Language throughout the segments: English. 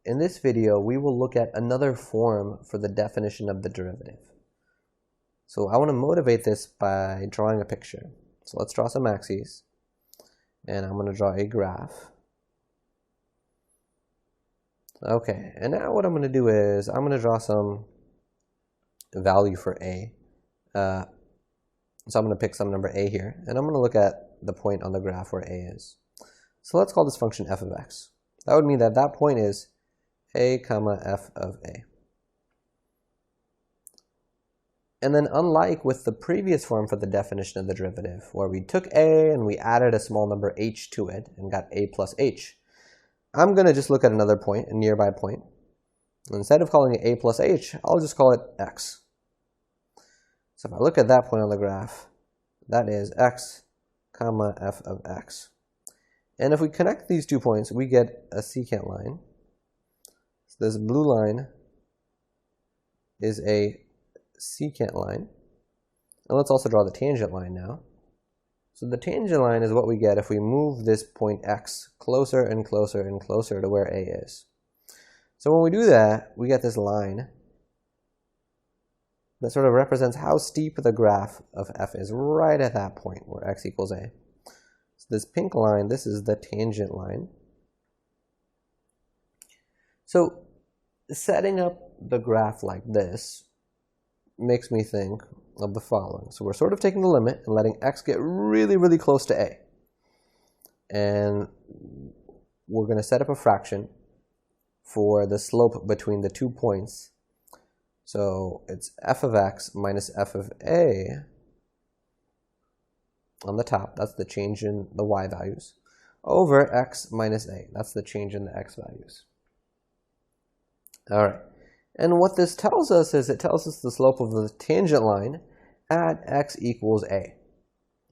in this video, we will look at another form for the definition of the derivative. So I want to motivate this by drawing a picture. So let's draw some axes, and I'm going to draw a graph. Okay, and now what I'm going to do is I'm going to draw some value for a. So I'm going to pick some number a here, and I'm going to look at the point on the graph where a is. So let's call this function f of x. That would mean that that point is a comma f of a. And then unlike with the previous form for the definition of the derivative, where we took a and we added a small number h to it and got a plus h, I'm going to just look at another point, a nearby point. Instead of calling it a plus h, I'll just call it x. So if I look at that point on the graph, that is x comma f of x. And if we connect these 2 points, we get a secant line. So this blue line is a secant line. And let's also draw the tangent line now. So the tangent line is what we get if we move this point x closer and closer and closer to where a is. So when we do that, we get this line that sort of represents how steep the graph of f is right at that point where x equals a. So this pink line, this is the tangent line. So setting up the graph like this makes me think of the following. So we're sort of taking the limit and letting x get really, really close to a. And we're going to set up a fraction for the slope between the 2 points. So it's f of x minus f of a on the top, that's the change in the y values, over x minus a, that's the change in the x values. All right, and what this tells us is it tells us the slope of the tangent line at x equals a.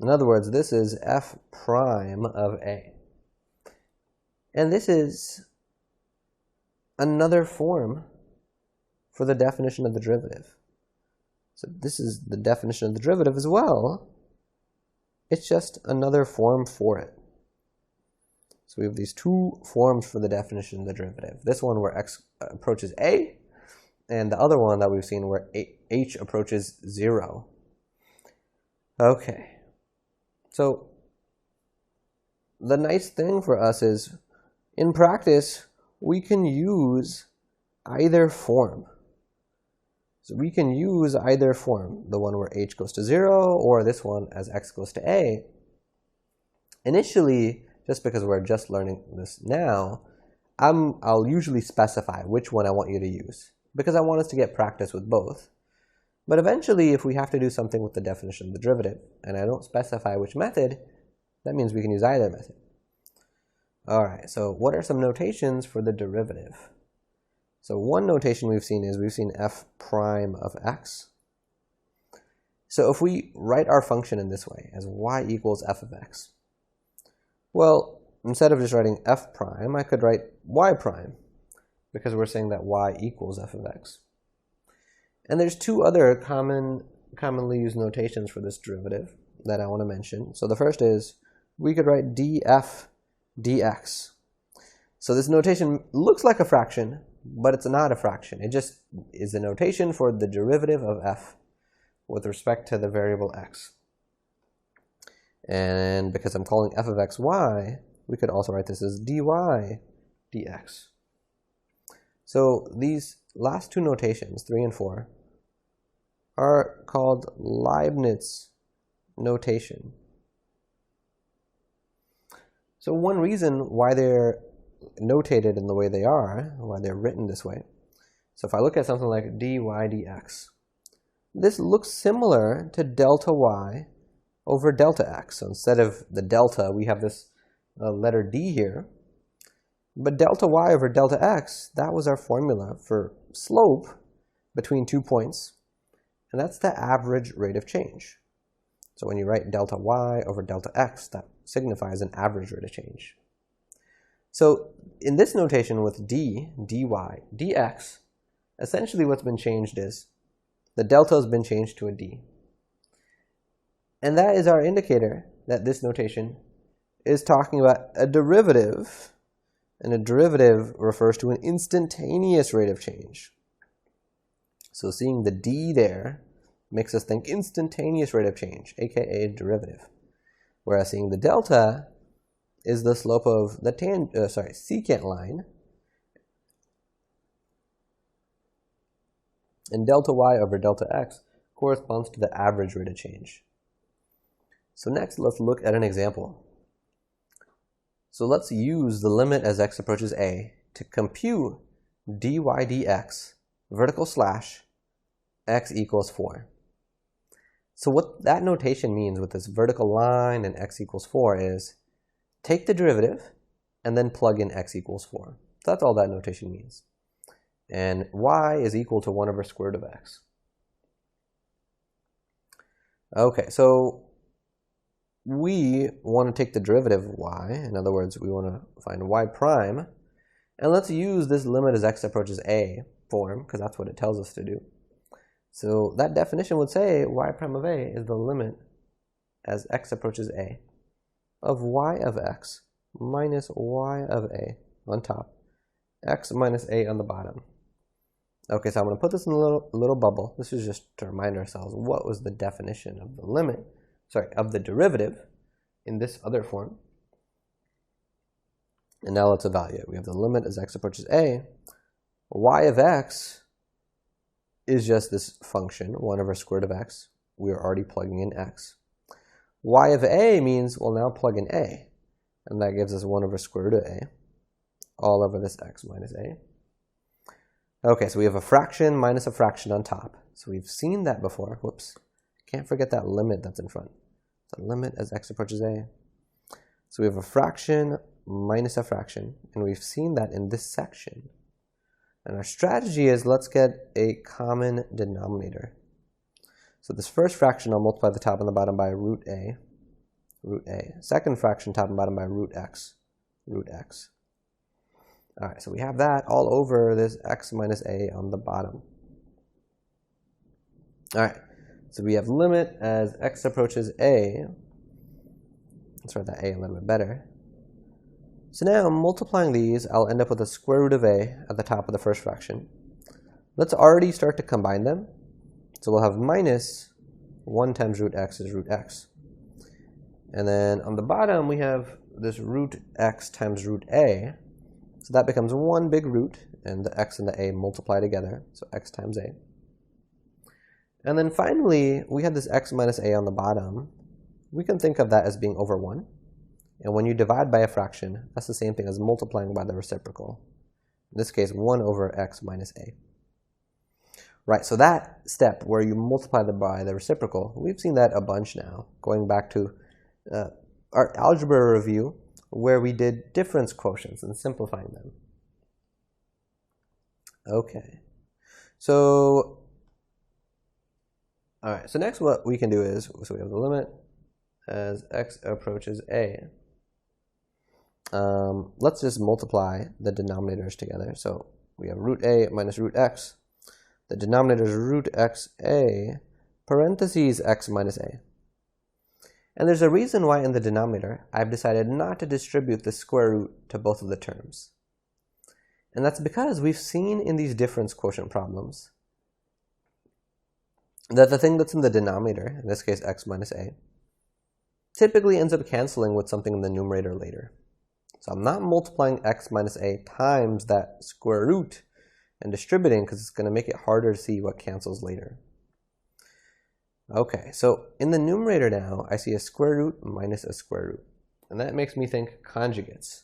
In other words, this is f prime of a. And this is another form for the definition of the derivative. So this is the definition of the derivative as well. It's just another form for it. So we have these 2 forms for the definition of the derivative. This one where x approaches a, and the other one that we've seen where h approaches 0. Okay. So the nice thing for us is, in practice, we can use either form. So we can use either form, the one where h goes to 0 or this one as x goes to a. Initially, just because we're just learning this now, I'll usually specify which one I want you to use because I want us to get practice with both. But eventually, if we have to do something with the definition of the derivative and I don't specify which method, that means we can use either method. All right, so what are some notations for the derivative? So one notation we've seen is f prime of x. So if we write our function in this way as y equals f of x, well, instead of just writing f prime, I could write y prime because we're saying that y equals f of x. And there's 2 other commonly used notations for this derivative that I want to mention. So the first is we could write df dx. So this notation looks like a fraction, but it's not a fraction. It just is a notation for the derivative of f with respect to the variable x. And because I'm calling f of x y, we could also write this as dy dx. So these last 2 notations, 3 and 4, are called Leibniz Notation. So one reason why they're notated in the way they are, why they're written this way. So if I look at something like dy dx, this looks similar to delta y over delta x. So instead of the delta, we have this letter d here. But delta y over delta x, that was our formula for slope between 2 points. And that's the average rate of change. So when you write delta y over delta x, that signifies an average rate of change. So in this notation with d, dy, dx, essentially what's been changed is the delta has been changed to a d. And that is our indicator that this notation is talking about a derivative And a derivative refers to an instantaneous rate of change. So seeing the d there makes us think instantaneous rate of change, aka derivative. Whereas seeing the delta is the slope of the secant line, and delta y over delta x corresponds to the average rate of change. So next, let's look at an example. So let's use the limit as x approaches a to compute dy dx vertical slash x equals 4. So what that notation means with this vertical line and x equals 4 is take the derivative and then plug in x equals 4. So that's all that notation means. And y is equal to 1 over square root of x. Okay, so we want to take the derivative of y. In other words, we want to find y prime. And let's use this limit as x approaches a form, because that's what it tells us to do. So that definition would say y prime of a is the limit as x approaches a of y of x minus y of a on top, x minus a on the bottom. Okay, so I'm going to put this in a little bubble. This is just to remind ourselves what was the definition of the limit, of the derivative in this other form. And now let's evaluate. We have the limit as x approaches a. Y of x is just this function, 1 over square root of x. We are already plugging in x. Y of a means we'll now plug in a. And that gives us 1 over square root of a, all over this x minus a. Okay, so we have a fraction minus a fraction on top. So we've seen that before. Whoops. Can't forget that limit that's in front. The limit as x approaches a. So we have a fraction minus a fraction, and we've seen that in this section. And our strategy is let's get a common denominator. So this first fraction, I'll multiply the top and the bottom by root a. Second fraction, top and bottom by root x. All right, so we have that all over this x minus a on the bottom. All right, so we have limit as x approaches a. Let's write that a little bit better. So now multiplying these, I'll end up with a square root of a at the top of the first fraction. Let's already start to combine them. So we'll have minus 1 times root x is root x. And then on the bottom, we have this root x times root a. So that becomes one big root, and the x and the a multiply together, so x times a. And then finally, we have this x minus a on the bottom. We can think of that as being over 1. And when you divide by a fraction, that's the same thing as multiplying by the reciprocal. In this case, 1 over x minus a. Right, so that step where you multiply by the reciprocal, we've seen that a bunch now, going back to our algebra review, where we did difference quotients and simplifying them. Okay, so, all right, so next what we can do is, so we have the limit as x approaches a. Let's just multiply the denominators together. So we have root a minus root x. The denominator is root x a, parentheses x minus a. And there's a reason why in the denominator I've decided not to distribute the square root to both of the terms. And that's because we've seen in these difference quotient problems that the thing that's in the denominator, in this case x minus a, typically ends up canceling with something in the numerator later. So I'm not multiplying x minus a times that square root and distributing because it's going to make it harder to see what cancels later. Okay, so in the numerator now, I see a square root minus a square root. And that makes me think conjugates.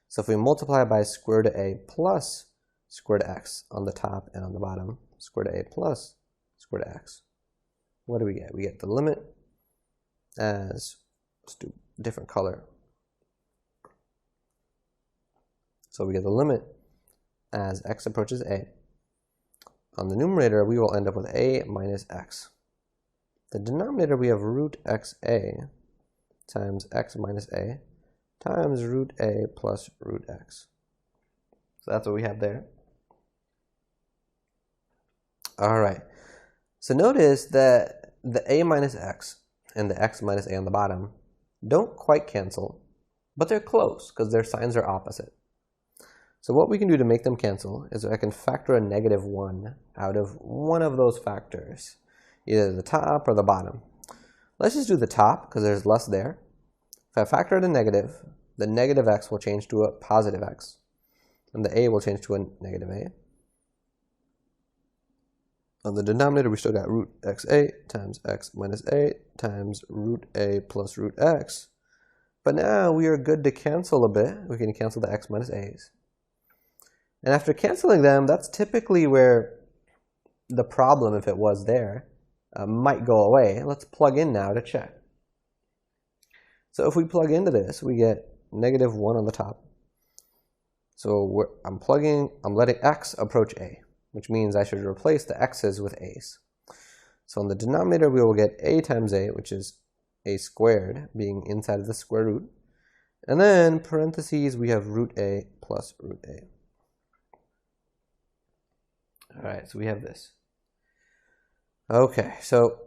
So if we multiply by square root of a plus square root of x on the top and on the bottom, square root of a plus square root of x, what do we get? We get the limit as, let's do a different color. So we get the limit as x approaches a. On the numerator, we will end up with a minus x. The denominator, we have root xa times x minus a times root a plus root x. So that's what we have there. All right. So notice that the a minus x and the x minus a on the bottom don't quite cancel, but they're close because their signs are opposite. So what we can do to make them cancel is I can factor a -1 out of one of those factors, either the top or the bottom. Let's just do the top because there's less there. If I factor in a negative, the negative x will change to a positive x, and the a will change to a negative a. On the denominator, we still got root xa times x minus a times root a plus root x. But now we are good to cancel a bit. We can cancel the x minus a's. And after canceling them, that's typically where the problem, if it was there, might go away. Let's plug in now to check. So if we plug into this, we get -1 on the top. So I'm letting x approach a, which means I should replace the x's with a's. So in the denominator, we will get a times a, which is a squared, being inside of the square root. And then parentheses, we have root a plus root a. All right, so we have this. Okay, so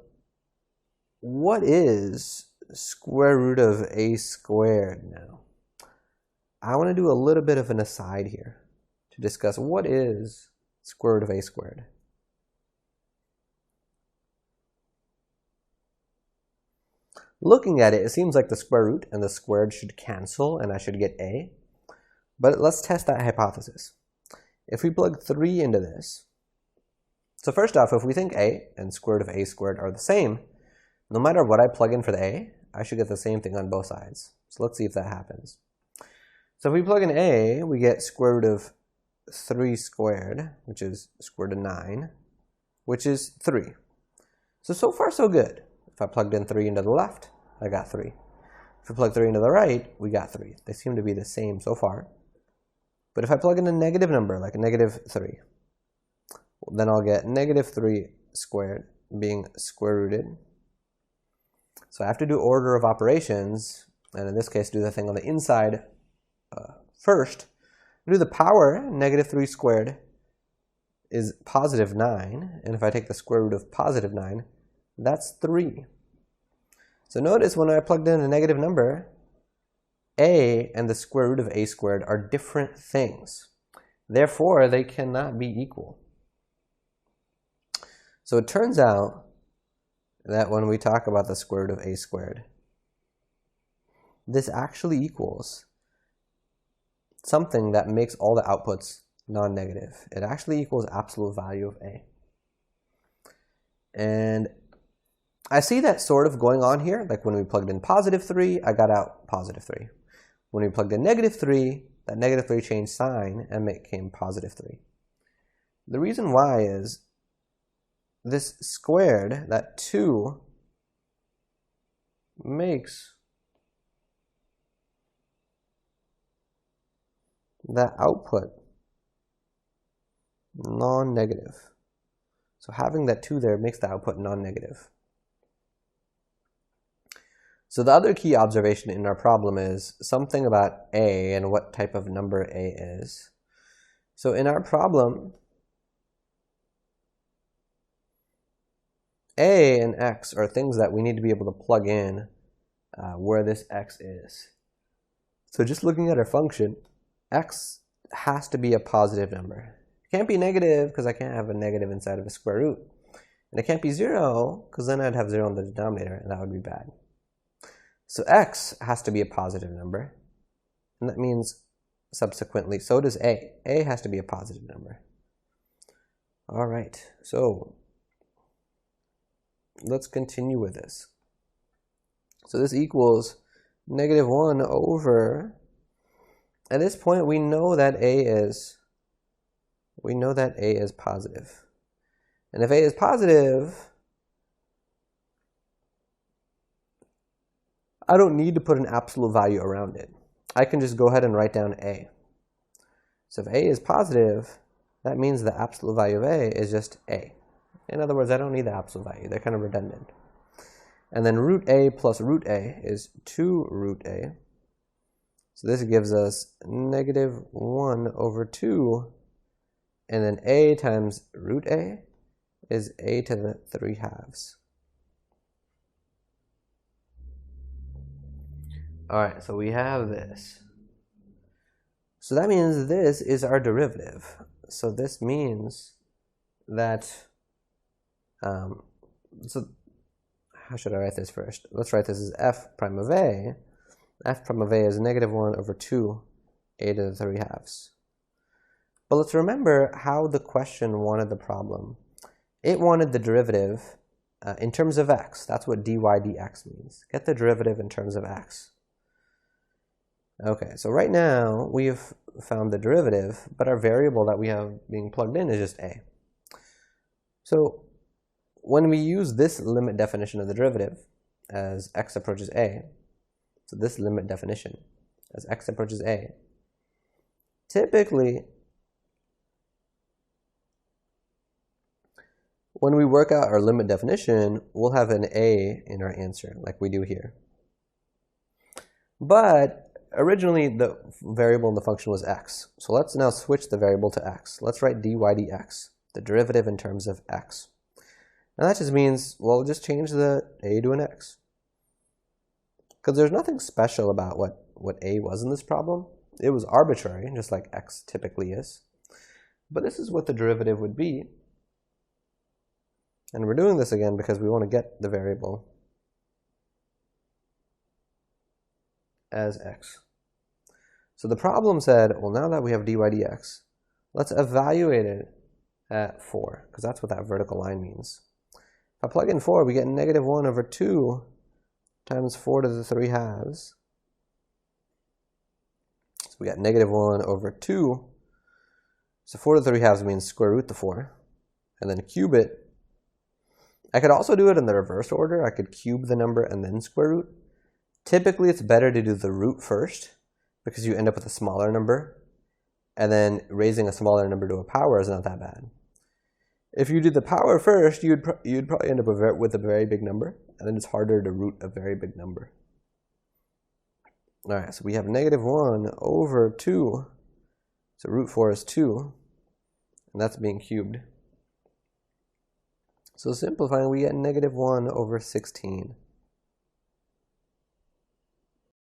what is square root of a squared now? I want to do a little bit of an aside here to discuss what is square root of a squared. Looking at it, it seems like the square root and the squared should cancel and I should get a. But let's test that hypothesis. If we plug 3 into this, so first off, if we think a and square root of a squared are the same, no matter what I plug in for the a, I should get the same thing on both sides. So let's see if that happens. So if we plug in a, we get square root of 3 squared, which is square root of 9, which is 3. So far so good. If I plugged in 3 into the left, I got 3. If I plug 3 into the right, we got 3. They seem to be the same so far. But if I plug in a negative number, like a -3, then I'll get -3 squared being square rooted. So I have to do order of operations, and in this case, do the thing on the inside first. Do the power, -3 squared is +9, and if I take the square root of +9, that's 3. So notice when I plugged in a negative number, a and the square root of a squared are different things. Therefore, they cannot be equal. So it turns out that when we talk about the square root of a squared, this actually equals something that makes all the outputs non-negative. It actually equals absolute value of a. And I see that sort of going on here. Like when we plugged in +3, I got out +3. When we plugged in -3, that -3 changed sign and became +3. The reason why is this squared, that 2, makes that output non-negative. So having that 2 there makes the output non-negative. So the other key observation in our problem is something about a and what type of number a is. So in our problem, a and x are things that we need to be able to plug in where this x is. So just looking at our function, x has to be a positive number. It can't be negative because I can't have a negative inside of a square root. And it can't be 0 because then I'd have 0 in the denominator and that would be bad. So x has to be a positive number. And that means subsequently, so does a. A has to be a positive number. All right, so let's continue with this. So this equals -1 over, at this point we know that a is positive. And if a is positive, I don't need to put an absolute value around it. I can just go ahead and write down a. So if a is positive, that means the absolute value of a is just a. In other words, I don't need the absolute value. They're kind of redundant. And then root a plus root a is 2 root a. So this gives us -1 over 2. And then a times root a is a to the 3/2. All right, so we have this. So that means this is our derivative. So this means that, so how should I write this first? Let's write this as f prime of a. F prime of a is negative 1 over 2 a to the 3 halves. But let's remember how the question wanted the problem. It wanted the derivative in terms of x. That's what dy dx means. Get the derivative in terms of x. Okay, so right now we've found the derivative, but our variable that we have being plugged in is just a. So when we use this limit definition of the derivative as x approaches a, so this limit definition as x approaches a, typically when we work out our limit definition, we'll have an a in our answer, like we do here. But originally, the variable in the function was x. So let's now switch the variable to x. Let's write dy dx, the derivative in terms of x. And that just means, well, just change the a to an x. Because there's nothing special about what a was in this problem. It was arbitrary, just like x typically is. But this is what the derivative would be. And we're doing this again because we want to get the variable as x. So the problem said, well, now that we have dy dx, let's evaluate it at 4, because that's what that vertical line means. If I plug in 4, we get negative 1 over 2 times 4 to the 3 halves. So we got negative 1 over 2. So 4 to the 3 halves means square root the 4, and then cube it. I could also do it in the reverse order. I could cube the number and then square root. Typically, it's better to do the root first because you end up with a smaller number, and then raising a smaller number to a power is not that bad. If you do the power first, you'd probably end up with a very big number, and then it's harder to root a very big number. All right, so we have negative 1 over 2. So root 4 is 2, and that's being cubed. So simplifying, we get negative 1 over 16.